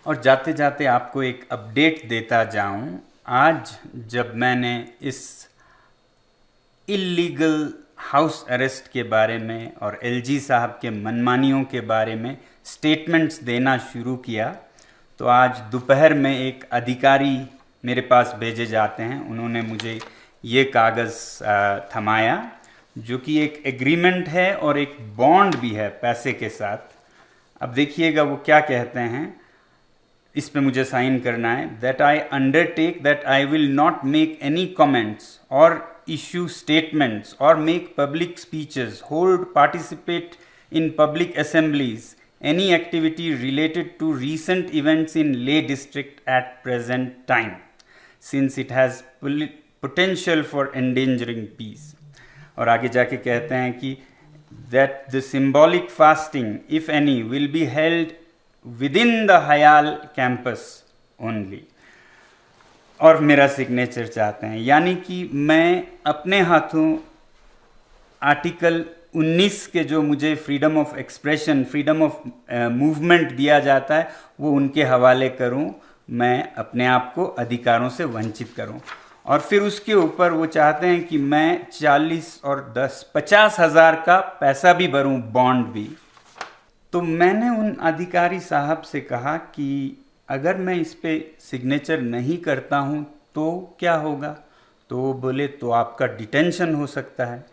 और जाते जाते आपको एक अपडेट देता जाऊं। आज जब मैंने इस इल्लीगल हाउस अरेस्ट के बारे में और एलजी साहब के मनमानियों के बारे में स्टेटमेंट्स देना शुरू किया, तो आज दोपहर में एक अधिकारी मेरे पास भेजे जाते हैं। उन्होंने मुझे ये कागज़ थमाया, जो कि एक एग्रीमेंट है और एक बॉन्ड भी है पैसे के साथ। अब देखिएगा वो क्या कहते हैं। इस पे मुझे साइन करना है। That I undertake that I will not make any comments और इशू स्टेटमेंट्स और make public speeches, hold participate in public assemblies, any activity related to recent events in Leh district at present time, since it has potential for endangering peace. और आगे जाके कहते हैं कि that the symbolic fasting, if any, will be held within the Hayal campus only. और मेरा signature चाहते हैं, यानी कि मैं अपने हाथों आर्टिकल 19 के जो मुझे freedom of expression, freedom of movement दिया जाता है, वो उनके हवाले करूं। मैं अपने आप को अधिकारों से वंचित करूं। और फिर उसके ऊपर वो चाहते हैं कि मैं 40 और 10 50,000 का पैसा भी भरूं, बॉन्ड भी। तो मैंने उन अधिकारी साहब से कहा कि अगर मैं इस पे सिग्नेचर नहीं करता हूं तो क्या होगा? तो वो बोले तो आपका डिटेंशन हो सकता है।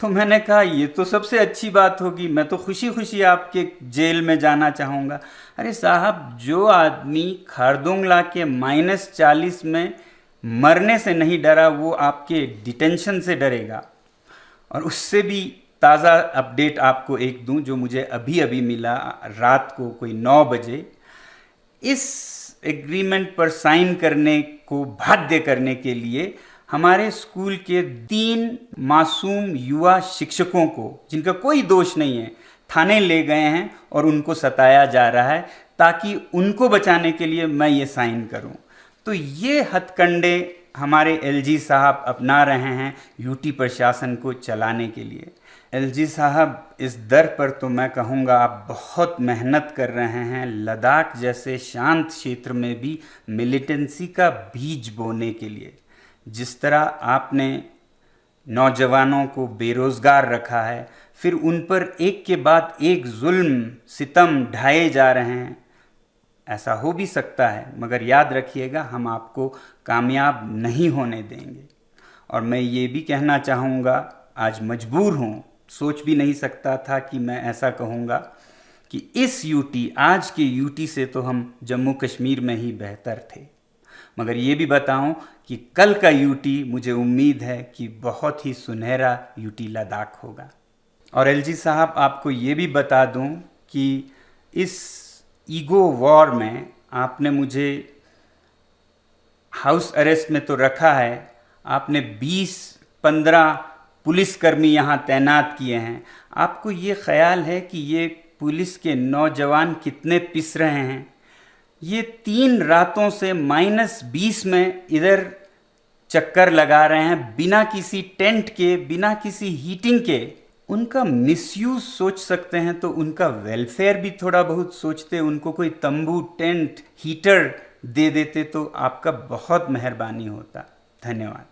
तो मैंने कहा ये तो सबसे अच्छी बात होगी, मैं तो खुशी खुशी आपके जेल में जाना चाहूँगा। अरे साहब, जो आदमी खारदुंगला के -40 में मरने से नहीं डरा, वो आपके डिटेंशन से डरेगा। और उससे भी ताज़ा अपडेट आपको एक दूं, जो मुझे अभी अभी मिला रात को कोई 9 बजे। इस एग्रीमेंट पर साइन करने को बाध्य करने के लिए हमारे स्कूल के 3 मासूम युवा शिक्षकों को, जिनका कोई दोष नहीं है, थाने ले गए हैं और उनको सताया जा रहा है, ताकि उनको बचाने के लिए मैं ये साइन करूं। तो ये हथकंडे हमारे एलजी साहब अपना रहे हैं यूटी प्रशासन को चलाने के लिए। एलजी साहब, इस दर पर तो मैं कहूँगा आप बहुत मेहनत कर रहे हैं लद्दाख जैसे शांत क्षेत्र में भी मिलिटेंसी का बीज बोने के लिए। जिस तरह आपने नौजवानों को बेरोज़गार रखा है, फिर उन पर एक के बाद एक जुल्म सितम ढाए जा रहे हैं, ऐसा हो भी सकता है, मगर याद रखिएगा हम आपको कामयाब नहीं होने देंगे। और मैं ये भी कहना चाहूँगा, आज मजबूर हूँ, सोच भी नहीं सकता था कि मैं ऐसा कहूँगा कि इस यूटी, आज के यूटी से तो हम जम्मू कश्मीर में ही बेहतर थे। मगर ये भी बताऊं कि कल का यूटी मुझे उम्मीद है कि बहुत ही सुनहरा यूटी लद्दाख होगा। और एलजी साहब, आपको ये भी बता दूं कि इस ईगो वॉर में आपने मुझे हाउस अरेस्ट में तो रखा है, आपने 20-15 पुलिसकर्मी यहाँ तैनात किए हैं। आपको ये ख्याल है कि ये पुलिस के नौजवान कितने पिस रहे हैं? ये 3 रातों से -20 में इधर चक्कर लगा रहे हैं, बिना किसी टेंट के, बिना किसी हीटिंग के। उनका मिसयूज सोच सकते हैं तो उनका वेलफेयर भी थोड़ा बहुत सोचते, उनको कोई तंबू, टेंट, हीटर दे देते तो आपका बहुत मेहरबानी होता। धन्यवाद।